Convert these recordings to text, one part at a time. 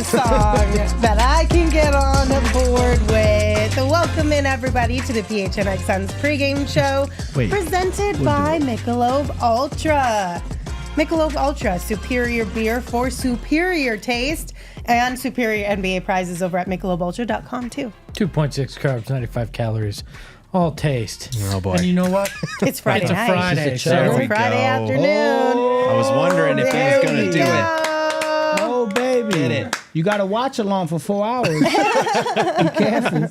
Song that I can get on board with. Welcome in, everybody, to the PHNX Suns pregame show presented by Michelob ULTRA. Michelob ULTRA, superior beer for superior taste, and superior NBA prizes over at MichelobUltra.com, too. 2.6 carbs, 95 calories. All taste. Oh, boy. And you know what? It's Friday night. Friday. It's a Friday afternoon. I was wondering if he was going to do it. Oh, baby. Did it. You got to watch along for 4 hours. Be careful.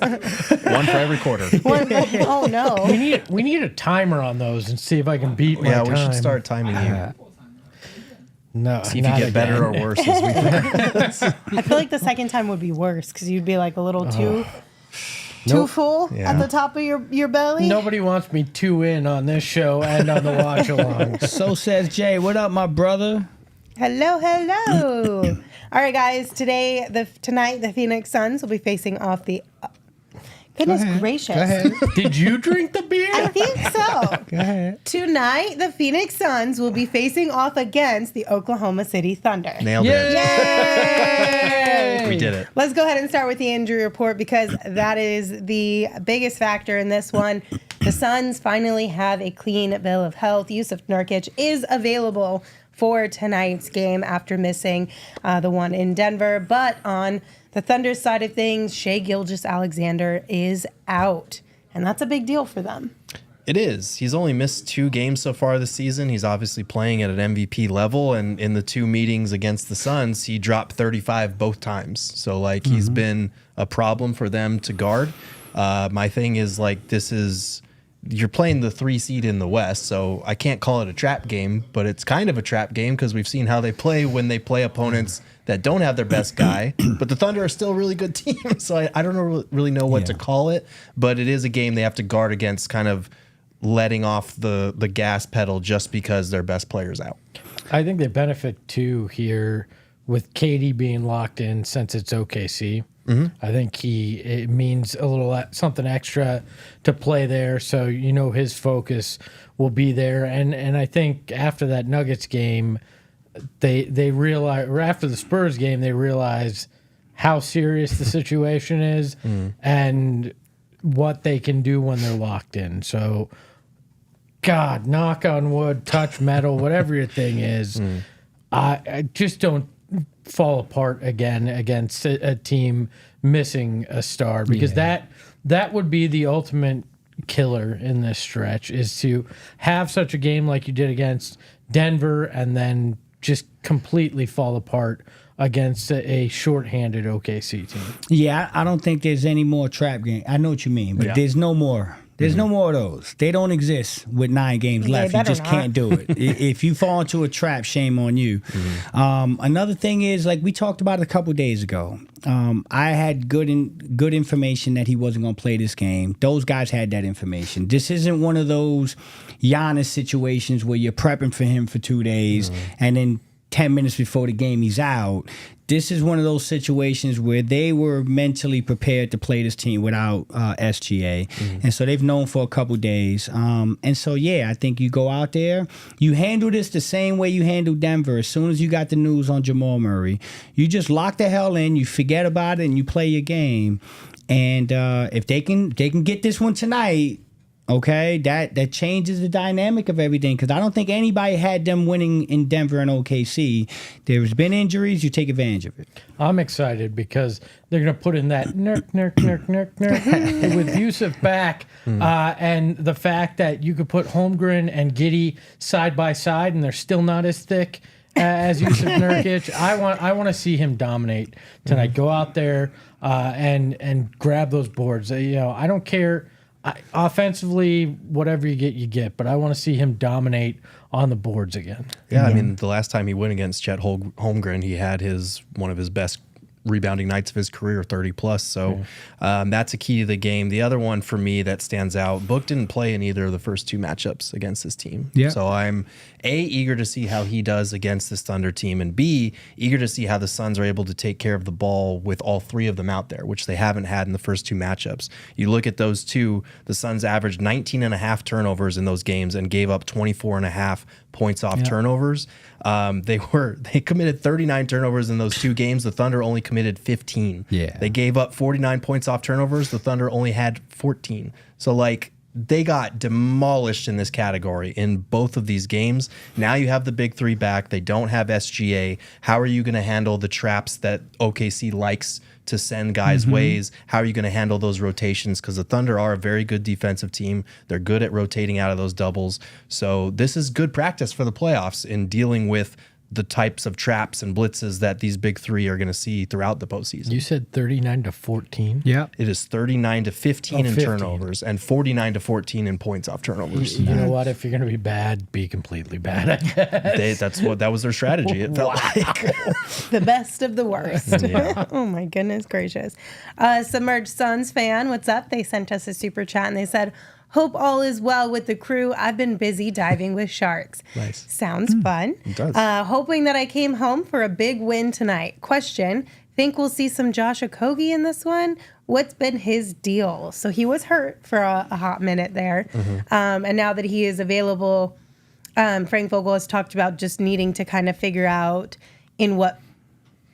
One for every quarter. Oh, no. We need a timer on those and see if I can beat my time. Yeah, we should start timing you. No, see if you get better or worse as we progress. I feel like the second time would be worse because you'd be like a little too full at the top of your belly. Nobody wants me too in on this show and on the watch along. So says Jay. What up, my brother? Hello, hello. All right, guys. Tonight, the Phoenix Suns will be facing off the. Goodness gracious! Go ahead. Did you drink the beer? I think so. Go ahead. Tonight, the Phoenix Suns will be facing off against the Oklahoma City Thunder. Nailed it. Yay! We did it. Let's go ahead and start with the injury report because that is the biggest factor in this one. The Suns finally have a clean bill of health. Jusuf Nurkic is available for tonight's game after missing the one in Denver. But on the Thunder side of things, Shai Gilgeous-Alexander is out. And that's a big deal for them. It is. He's only missed 2 games so far this season. He's obviously playing at an MVP level. And in the 2 meetings against the Suns, he dropped 35 both times. So, he's been a problem for them to guard. My thing is, you're playing the 3 seed in the West, so I can't call it a trap game, but it's kind of a trap game because we've seen how they play when they play opponents that don't have their best guy. But the Thunder are still a really good team, so I don't really know what to call it. But it is a game they have to guard against, kind of letting off the gas pedal just because their best player's out. I think they benefit too here with KD being locked in since it's OKC. I think it means a little something extra to play there, so his focus will be there. And I think after that Nuggets game, they realize, or after the Spurs game, they realize how serious the situation is and what they can do when they're locked in. So, God, knock on wood, touch metal, whatever your thing is, I just don't fall apart again against a team missing a star, because that would be the ultimate killer in this stretch, is to have such a game like you did against Denver and then just completely fall apart against a shorthanded OKC team. Yeah, I don't think there's any more trap game. I know what you mean, but there's no more. There's no more of those. They don't exist with 9 games left. You just can't do it. If you fall into a trap, shame on you. Another thing is, we talked about it a couple days ago. I had good information that he wasn't going to play this game. Those guys had that information. This isn't one of those Giannis situations where you're prepping for him for 2 days and then 10 minutes before the game he's out. This is one of those situations where they were mentally prepared to play this team without SGA. And so they've known for a couple days. And so, I think you go out there, you handle this the same way you handled Denver. As soon as you got the news on Jamal Murray, you just lock the hell in, you forget about it, and you play your game. And if they can get this one tonight, okay, that changes the dynamic of everything, because I don't think anybody had them winning in Denver and OKC. There's been injuries. You take advantage of it. I'm excited because they're going to put in that Nurk with Jusuf back, and the fact that you could put Holmgren and Giddey side by side and they're still not as thick as Jusuf Nurkic. I want to see him dominate tonight. Go out there and grab those boards. I don't care. Offensively, whatever you get. But I want to see him dominate on the boards again. Yeah, I mean, the last time he went against Chet Holmgren, he had one of his best rebounding nights of his career, 30 plus. So that's a key to the game. The other one for me that stands out, Book didn't play in either of the first two matchups against this team. Yeah. So I'm eager to see how he does against this Thunder team, and B, eager to see how the Suns are able to take care of the ball with all three of them out there, which they haven't had in the first two matchups. You look at those two, the Suns averaged 19.5 turnovers in those games and gave up 24.5 points off turnovers. They committed 39 turnovers in those two games. The Thunder only committed 15. Yeah. They gave up 49 points off turnovers. The Thunder only had 14. So they got demolished in this category in both of these games. Now you have the big three back. They don't have SGA. How are you going to handle the traps that OKC likes to send guys' ways? How are you going to handle those rotations? Because the Thunder are a very good defensive team. They're good at rotating out of those doubles. So this is good practice for the playoffs in dealing with the types of traps and blitzes that these big three are going to see throughout the postseason. You said 39-14? Yeah. It is 39-15 in turnovers and 49-14 in points off turnovers. You know what? If you're going to be bad, be completely bad, I guess. That was their strategy. It felt like The best of the worst. Yeah. Oh my goodness gracious. Submerged Suns fan, what's up? They sent us a super chat and they said, hope all is well with the crew. I've been busy diving with sharks. Nice. Sounds fun. It does. Hoping that I came home for a big win tonight. Question, think we'll see some Josh Okogie in this one? What's been his deal? So he was hurt for a hot minute there. And now that he is available, Frank Vogel has talked about just needing to kind of figure out in what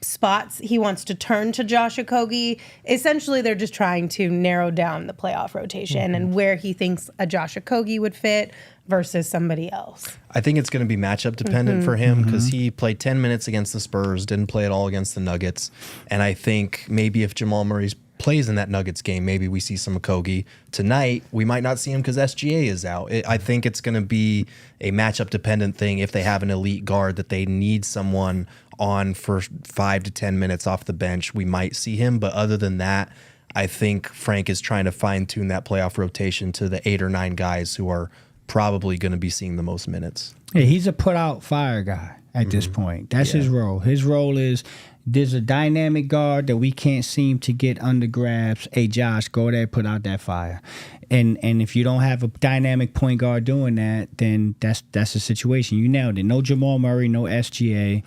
spots he wants to turn to Josh Okogie. Essentially, they're just trying to narrow down the playoff rotation and where he thinks a Josh Okogie would fit versus somebody else. I think it's going to be matchup dependent for him because he played 10 minutes against the Spurs, didn't play at all against the Nuggets. And I think maybe if Jamal Murray plays in that Nuggets game, maybe we see some Okogie. Tonight, we might not see him because SGA is out. I think it's going to be a matchup dependent thing if they have an elite guard that they need someone on for 5 to 10 minutes off the bench. We might see him, but other than that, I think Frank is trying to fine-tune that playoff rotation to the 8 or 9 guys who are probably going to be seeing the most minutes. Yeah, he's a put-out fire guy at this point. That's his role. His role is there's a dynamic guard that we can't seem to get under grabs. Hey, Josh, go there, put out that fire. And if you don't have a dynamic point guard doing that, then that's the situation. You nailed it. No Jamal Murray, no SGA.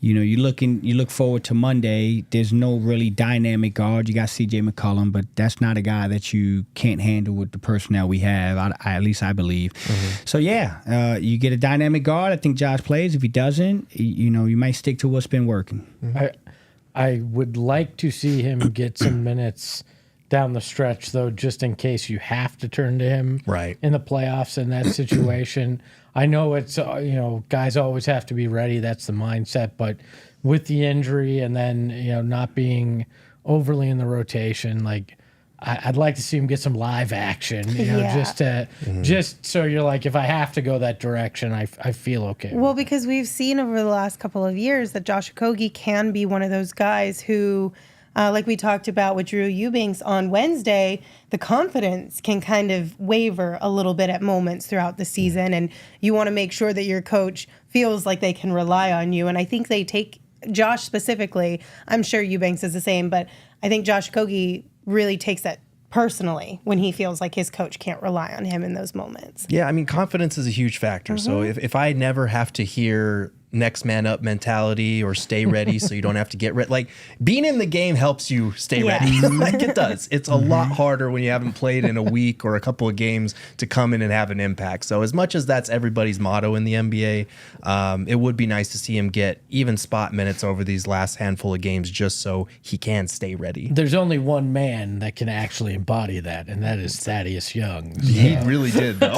You know, you look forward to Monday. There's no really dynamic guard. You got CJ McCollum, but that's not a guy that you can't handle with the personnel we have. At least I believe. So yeah, you get a dynamic guard. I think Josh plays. If he doesn't, you might stick to what's been working. I would like to see him get some minutes down the stretch, though, just in case you have to turn to him in the playoffs in that situation. I know it's, guys always have to be ready. That's the mindset. But with the injury and then, not being overly in the rotation, I'd like to see him get some live action, just so you're like, if I have to go that direction, I feel okay. Well, because we've seen over the last couple of years that Josh Okogie can be one of those guys who, like we talked about with Drew Eubanks on Wednesday, the confidence can kind of waver a little bit at moments throughout the season. And you want to make sure that your coach feels like they can rely on you. And I think they take Josh specifically. I'm sure Eubanks is the same, but I think Josh Okogie really takes that personally when he feels like his coach can't rely on him in those moments. Yeah, I mean, confidence is a huge factor. So if I never have to hear next man up mentality or stay ready so you don't have to get ready, being in the game helps you stay ready. It does. It's a lot harder when you haven't played in a week or a couple of games to come in and have an impact. So as much as that's everybody's motto in the NBA, it would be nice to see him get even spot minutes over these last handful of games just so he can stay ready. There's only one man that can actually embody that, and that is Thaddeus Young. So. He really did, though.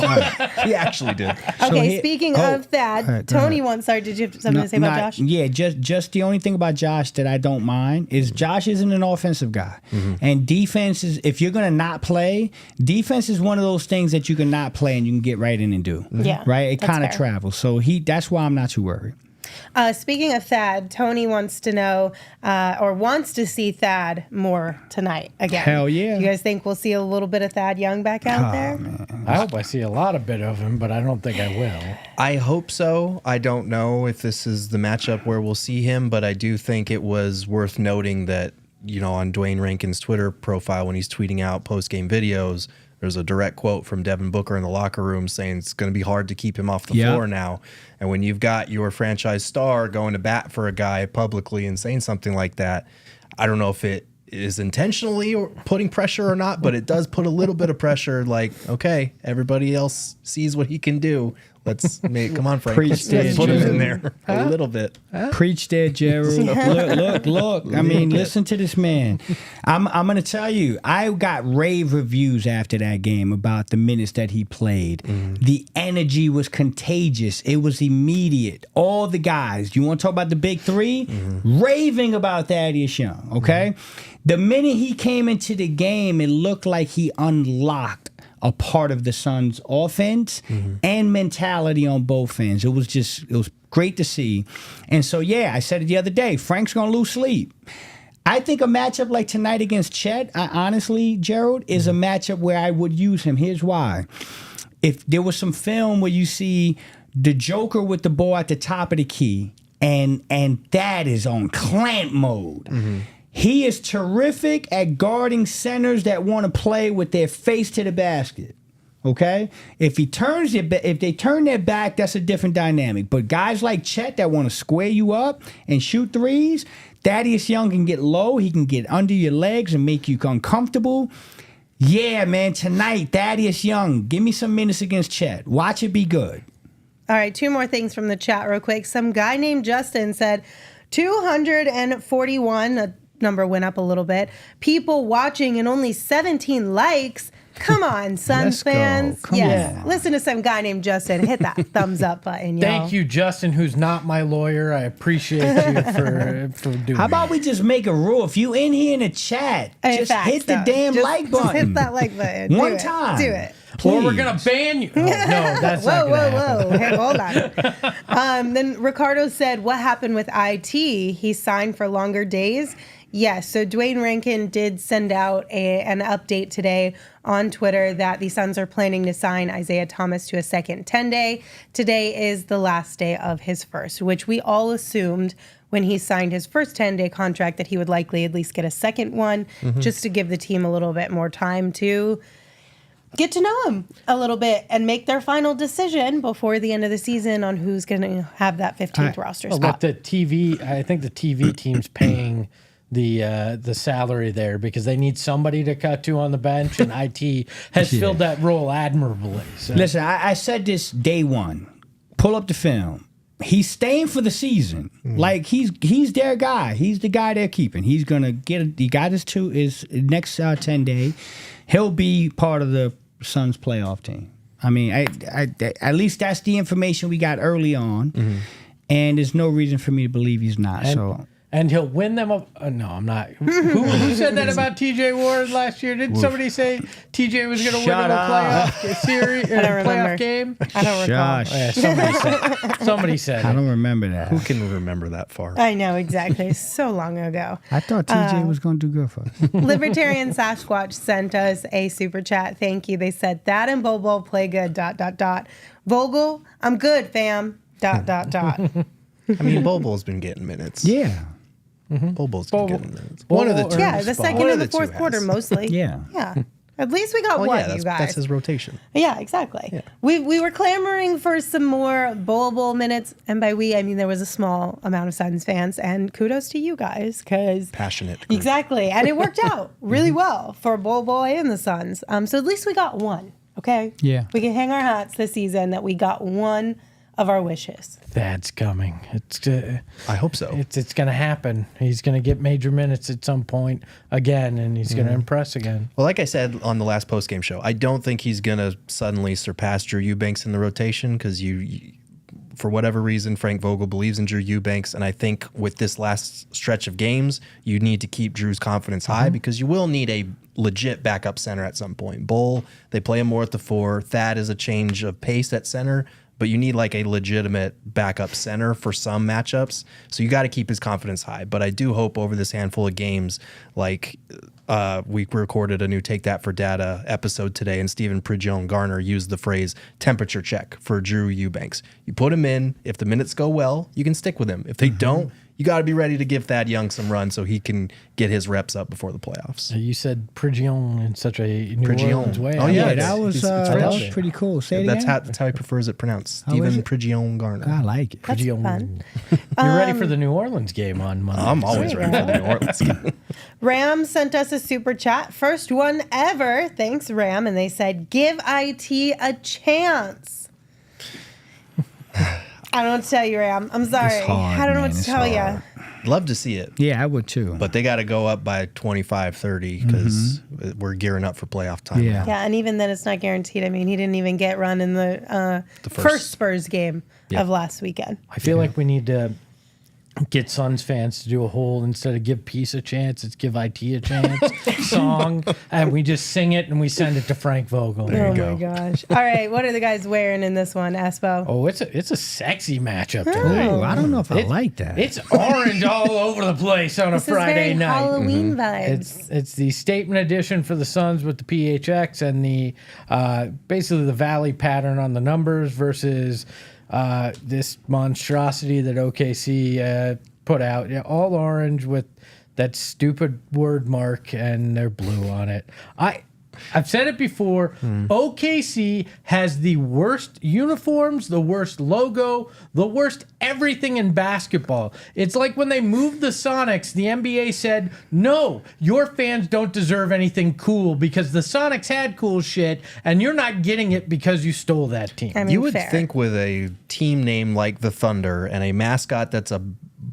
He actually did. Okay, speaking of that, Tony wants did you have something to say about Josh? Yeah, just the only thing about Josh that I don't mind is Josh isn't an offensive guy. And defense is, if you're going to not play, defense is one of those things that you can not play and you can get right in and do. Yeah. Right? It kind of travels. So that's why I'm not too worried. Speaking of Thad, Tony wants to know or wants to see Thad more tonight again. Hell yeah. Do you guys think we'll see a little bit of Thad Young back out there? Man. I hope I see a lot of bit of him, but I don't think I will. I hope so. I don't know if this is the matchup where we'll see him, but I do think it was worth noting that, on Dwayne Rankin's Twitter profile, when he's tweeting out post-game videos, there's a direct quote from Devin Booker in the locker room saying it's going to be hard to keep him off the floor now. And when you've got your franchise star going to bat for a guy publicly and saying something like that, I don't know if it is intentionally or putting pressure or not, but it does put a little bit of pressure. Like, okay, everybody else sees what he can do. Let's come on, Frank. Preach there, Let's put him in Gerald. there a little bit. Preach there, Gerald. Look. I mean, listen to this man. I'm going to tell you, I got rave reviews after that game about the minutes that he played. The energy was contagious. It was immediate. All the guys, you want to talk about the big three? Raving about Thaddeus Young, okay? The minute he came into the game, it looked like he unlocked a part of the Suns' offense and mentality on both ends. It was great to see. And so, I said it the other day, Frank's going to lose sleep. I think a matchup like tonight against Chet, honestly, Gerald, is a matchup where I would use him. Here's why. If there was some film where you see the Joker with the ball at the top of the key and that is on clamp mode, he is terrific at guarding centers that want to play with their face to the basket. Okay? If they turn their back, that's a different dynamic. But guys like Chet that want to square you up and shoot threes, Thaddeus Young can get low. He can get under your legs and make you uncomfortable. Yeah, man, tonight, Thaddeus Young, give me some minutes against Chet. Watch it be good. All right, 2 more things from the chat real quick. Some guy named Justin said 241, number went up a little bit. People watching and only 17 likes. Come on, Suns fans. Come on. Listen to some guy named Justin. Hit that thumbs up button, y'all. Thank you, Justin, who's not my lawyer. I appreciate you for doing How about we just make a rule? If you in here in the chat, just hit the damn like button. Just hit that like button. One time. Do it. Or we're going to ban you. Oh, no, that's not going to happen. Whoa. Hey, hold on. Then Ricardo said, what happened with IT? He signed for longer days. Yes, so Dwayne Rankin did send out an update today on Twitter that the Suns are planning to sign Isaiah Thomas to a second 10-day. Today is the last day of his first, which we all assumed when he signed his first 10-day contract that he would likely at least get a second one, just to give the team a little bit more time to get to know him a little bit and make their final decision before the end of the season on who's going to have that 15th roster spot. I think the TV team's paying the salary there because they need somebody to cut to on the bench, and IT has filled that role admirably. So. Listen, I said this day one. Pull up the film. He's staying for the season. Like he's their guy. He's the guy they're keeping. He's gonna he got his next 10-day. He'll be part of the Suns playoff team. I mean, I at least that's the information we got early on, and there's no reason for me to believe he's not. And he'll win them up. No, I'm not. Who said that about TJ Ward last year? Didn't somebody say TJ was going to win them a playoff series or a playoff game? I don't recall. Yeah, somebody said I don't remember that. Who can remember that far? I know, exactly. So long ago. I thought TJ was going to do good for us. Libertarian Sasquatch sent us a super chat. Thank you. They said, that and Bobo play good, ... Vogel, I'm good, fam, ... I mean, Bobo's been getting minutes. Yeah. Bobo's been getting minutes. One of the two. Yeah, the spots. second One and of the fourth two quarter has. mostly. Yeah. At least we got Well, one, yeah, you guys. that's his rotation. Yeah, exactly. Yeah. We were clamoring for some more Bowl minutes, and by we, I mean there was a small amount of Suns fans, and kudos to you guys, because Passionate group. exactly, and it worked out really well for Bowl and the Suns. So at least we got one, okay? Yeah. We can hang our hats this season that we got one of our wishes. That's coming. I hope so. It's going to happen. He's going to get major minutes at some point again, and he's going to impress again. Well, like I said on the last postgame show, I don't think he's going to suddenly surpass Drew Eubanks in the rotation because you, for whatever reason, Frank Vogel believes in Drew Eubanks, and I think with this last stretch of games, you need to keep Drew's confidence high because you will need a legit backup center at some point. Bull, they play him more at the 4. Thad is a change of pace at center, but you need like a legitimate backup center for some matchups. So you got to keep his confidence high. But I do hope over this handful of games, like we recorded a new Take That for Data episode today, and Stephen Prigion-Garner used the phrase temperature check for Drew Eubanks. You put him in. If the minutes go well, you can stick with him. If they don't, you got to be ready to give Thad Young some run so he can get his reps up before the playoffs. You said Prigion in such a New Orleans way. Oh, yeah. that was pretty cool. Say it That's again. that's how he prefers it pronounced. How is Stephen it? Prigion-Garner. I like it. That's fun. You're ready for the New Orleans game on Monday. I'm always There you ready for the New Orleans game. Ram sent us a super chat. First one ever. Thanks, Ram. And they said, give IT a chance. I don't know what to tell you, Ram. I'm sorry. It's hard, I don't know man. what to It's tell hard. you. Love to see it. Yeah, I would too. But they got to go up by 25, 30 because we're gearing up for playoff time. Yeah. Yeah, and even then, it's not guaranteed. I mean, he didn't even get run in the first Spurs game of last weekend. I feel like we need to get Suns fans to do a whole, instead of give peace a chance, it's give IT a chance song, and we just sing it and we send it to Frank Vogel. There Oh you go. my gosh! All right, what are the guys wearing in this one, Espo? Oh, it's a sexy matchup tonight. Ooh, I don't know if I like that. It's orange all over the place on a This is Friday very night. Halloween vibes. It's the statement edition for the Suns with the PHX and the basically the valley pattern on the numbers versus this monstrosity that OKC put out. Yeah, all orange with that stupid word mark, and they're blue on it. I've said it before. OKC has the worst uniforms, the worst logo, the worst everything in basketball. It's like when they moved the Sonics, the NBA said, no, your fans don't deserve anything cool because the Sonics had cool shit and you're not getting it because you stole that team. I mean, You would fair. think with a team name like the Thunder and a mascot that's a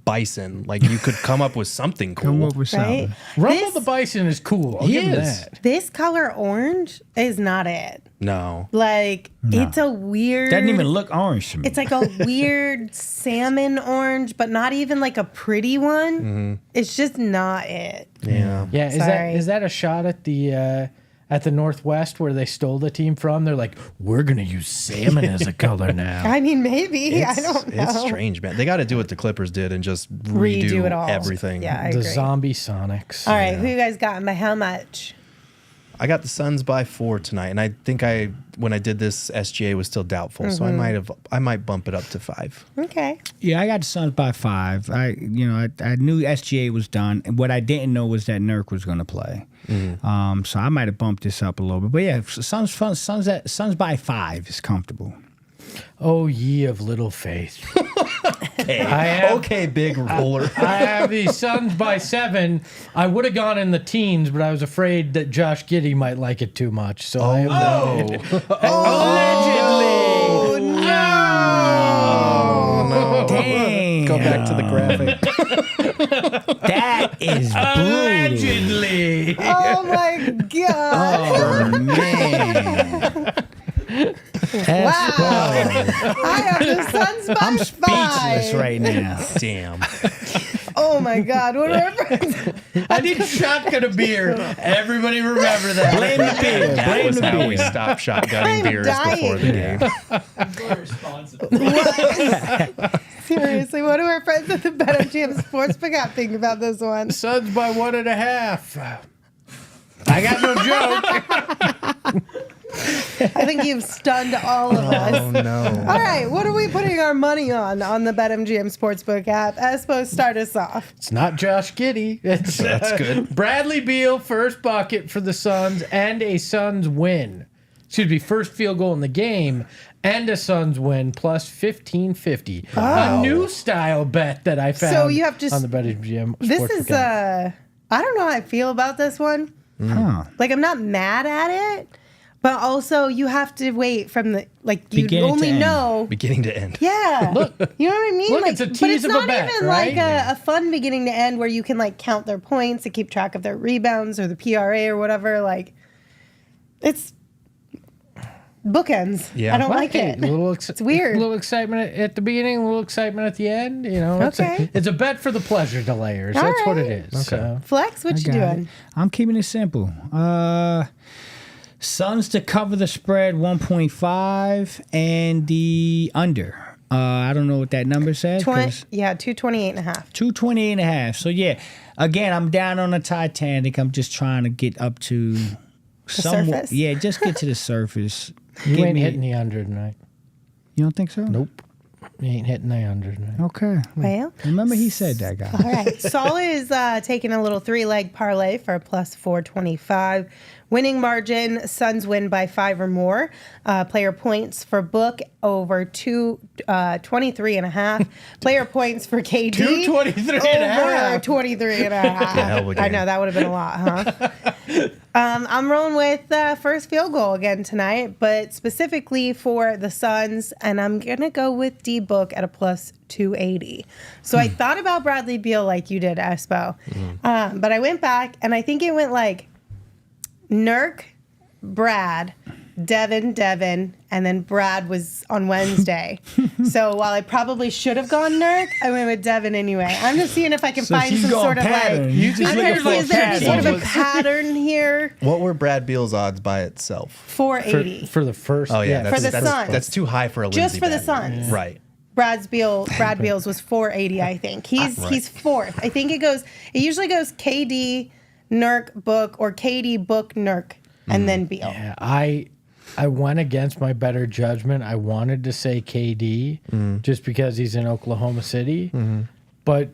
bison, like you could come up with something cool. Come up with Right? something. Rumble This- the Bison is cool. I'll He give him is. that. This color orange is not it. No. Like, it's a weird... Doesn't even look orange to me. It's like a weird salmon orange, but not even like a pretty one. It's just not it. Yeah. Yeah, Sorry. is that a shot at the Northwest where they stole the team from? They're like, we're gonna use salmon as a color now. I mean, maybe. I don't know. It's strange, man. They got to do what the Clippers did and just Redo redo it all. everything. Yeah, I The agree. zombie Sonics. All right, who you guys got and by how much? I got the Suns by 4 tonight, and I think when I did this, SGA was still doubtful, so I might bump it up to 5. Okay. Yeah, I got the Suns by 5. I knew SGA was done. And what I didn't know was that Nurk was going to play. So I might have bumped this up a little bit. But yeah, Suns by 5 is comfortable. Oh, ye of little faith. Okay, big roller. I have the Suns by 7. I would have gone in the teens, but I was afraid that Josh Giddey might like it too much. So I have allegedly. no. Damn. Go back to the graphic. That is brutal. Allegedly. Oh my God. Oh, man. Wow. I have the Suns by I'm 5. speechless right now. Damn. Oh my God. What are our friends? I need shotgun a beer. Everybody remember that. Blame the beer. That Blame was the how we beer. stopped shotgunning I'm beers before the game. Seriously, what do our friends at the BetMGM Sportsbook app think about this one? Suns by 1.5. I got no joke. I think you've stunned all of us. Oh no. All right, what are we putting our money on the BetMGM Sportsbook app? Espo, start us off. It's not Josh Giddey. It's That's good. Bradley Beal, first bucket for the Suns and a Suns win. Excuse me, first field goal in the game and a Suns win plus 1550. A new style bet that I found So you have to on the BetMGM. This Sportsbook is app. I don't know how I feel about this one. Huh. Like, I'm not mad at it, but also you have to wait from the, like, you Beginning to only end. know. Beginning to end. Yeah. You know what I mean? Look, like, it's a but tease it's of a not bet, even right? like a fun beginning to end where you can, like, count their points and keep track of their rebounds or the PRA or whatever. Like, it's bookends. Yeah. I don't like Hey, it. It's weird. A little excitement at the beginning, a little excitement at the end. You know, Okay. it's a bet for the pleasure delayers. All That's what right. it is. So. Flex, what you Got doing? it. I'm keeping it simple. Suns to cover the spread 1.5 and the under. I don't know what that number says. 228.5. 228.5. So yeah, again, I'm down on the Titanic. I'm just trying to get up to The surface? Yeah, just get to the surface. You ain't hitting the under tonight. You don't think so? Nope. You ain't hitting the under tonight. Okay. Well, Remember he said that, guy. all right. Sol is taking a little 3-leg parlay for a plus 425. Winning margin, Suns win by 5 or more. Player points for book over 23.5. Player points for KD. 223.5. Over 23.5. I know, that would have been a lot, huh? I'm rolling with first field goal again tonight, but specifically for the Suns, and I'm going to go with D-Book at a plus 280. So I thought about Bradley Beal like you did, Espo. But I went back, and I think it went like Nurk, Brad, Devin, and then Brad was on Wednesday. So while I probably should have gone Nurk, I went with Devin anyway. I'm just seeing if I can find some sort of pattern. like. You just I'm looking for a is there any sort of a pattern. pattern here? What were Brad Beal's odds by itself? 480. For the first. Oh yeah, For the that's, Suns. that's too high for a Just Lindsey for the bet. Suns. Right. Brad Beal's was 480, I think. He's fourth. I think it usually goes KD, Nurk, Book, or KD, Book, Nurk, and then Beal. Yeah, I went against my better judgment. I wanted to say KD just because he's in Oklahoma City, but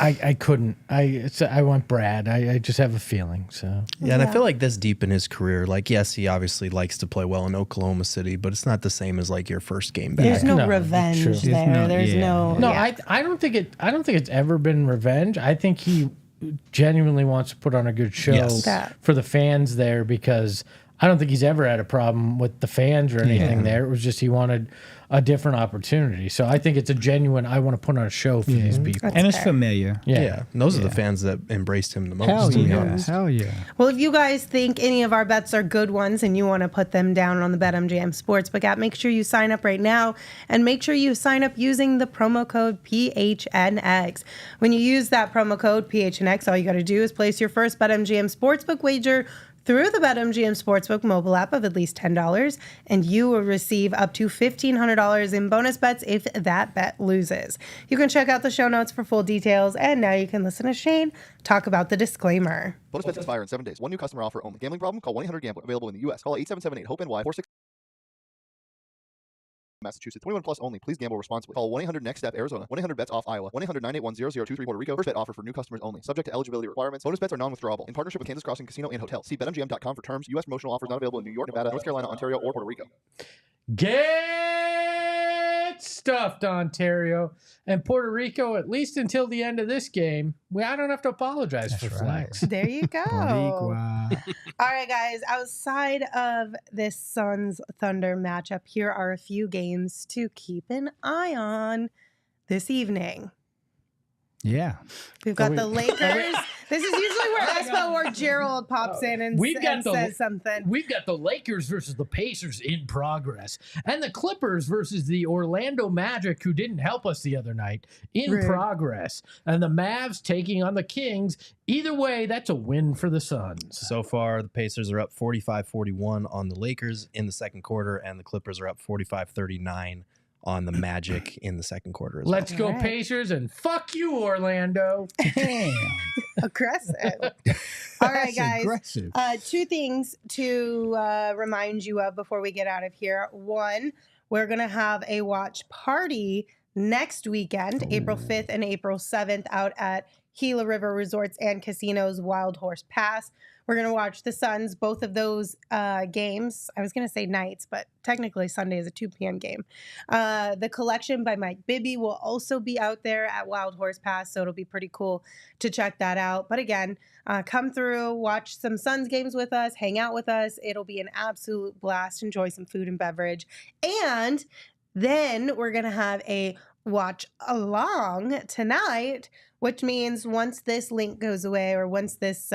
I couldn't. I went Brad. I just have a feeling. So Yeah, and I feel like this deep in his career, like yes, he obviously likes to play well in Oklahoma City, but it's not the same as like your first game back. There's no No, revenge true. there. There's no. no, yeah. I don't think it's ever been revenge. I think he genuinely wants to put on a good show Yes. for the fans there because I don't think he's ever had a problem with the fans or anything there. It was just he wanted a different opportunity. So I think it's a genuine, I want to put on a show for these people. And it's familiar. Yeah. And those are the fans that embraced him the most. Hell to be yeah. honest. Hell yeah. Well, if you guys think any of our bets are good ones and you want to put them down on the BetMGM Sportsbook app, make sure you sign up right now and make sure you sign up using the promo code PHNX. When you use that promo code PHNX, all you got to do is place your first BetMGM Sportsbook wager through the BetMGM Sportsbook mobile app of at least $10, and you will receive up to $1,500 in bonus bets if that bet loses. You can check out the show notes for full details, and now you can listen to Shane talk about the disclaimer. Bonus bets expire in 7 days. One new customer offer only. Gambling problem? Call 1-800-GAMBLER. Available in the U.S. Call 877-8-HOPE-NY 46. Massachusetts. 21 plus only. Please gamble responsibly. Call 1-800-NEXT-STEP Arizona. 1-800-BETS-OFF Iowa. 1-800-981-0023 Puerto Rico. First bet offer for new customers only. Subject to eligibility requirements. Bonus bets are non-withdrawable. In partnership with Kansas Crossing Casino and Hotel. See BetMGM.com for terms. U.S. promotional offers not available in New York, Nevada, North Carolina, Ontario, or Puerto Rico. Get stuffed, Ontario. And Puerto Rico, at least until the end of this game, I don't have to apologize for flags. There you go. Boricua. All right, guys. Outside of this Suns Thunder matchup, here are a few games to keep an eye on this evening. Yeah. We've got the Lakers. This is usually where Espo or Gerald pops in and says something. We've got the Lakers versus the Pacers in progress, and the Clippers versus the Orlando Magic, who didn't help us the other night, in progress, and the Mavs taking on the Kings. Either way, that's a win for the Suns. So far, the Pacers are up 45-41 on the Lakers in the second quarter, and the Clippers are up 45-39 on the Magic in the second quarter as well. Let's go Pacers and fuck you, Orlando. Damn. Aggressive. All right, That's guys. aggressive. Two things to remind you of before we get out of here. One, we're going to have a watch party next weekend, April 5th and April 7th, out at Gila River Resorts and Casinos Wild Horse Pass. We're going to watch the Suns, both of those games. I was going to say nights, but technically Sunday is a 2 p.m. game. The Collection by Mike Bibby will also be out there at Wild Horse Pass, so it'll be pretty cool to check that out. But again, come through, watch some Suns games with us, hang out with us. It'll be an absolute blast. Enjoy some food and beverage. And then we're going to have a watch along tonight, which means once this link goes away or once this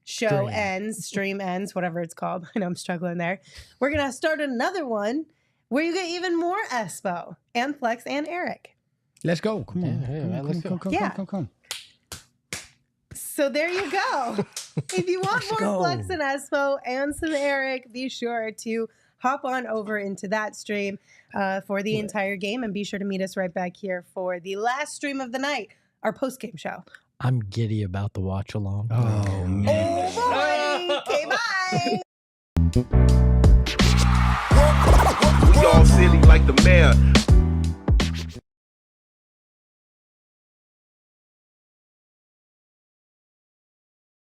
stream ends, whatever it's called. I know I'm struggling there. We're going to start another one where you get even more Espo and Flex and Eric. Let's go. Come on. Yeah, let's go. Come. So So there you go. If you want more Flex and Espo and some Eric, be sure to hop on over into that stream for the entire game, and be sure to meet us right back here for the last stream of the night, our post-game show. I'm giddy about the watch along. Oh, man. Oh, boy. Okay, bye. We all silly like the mayor.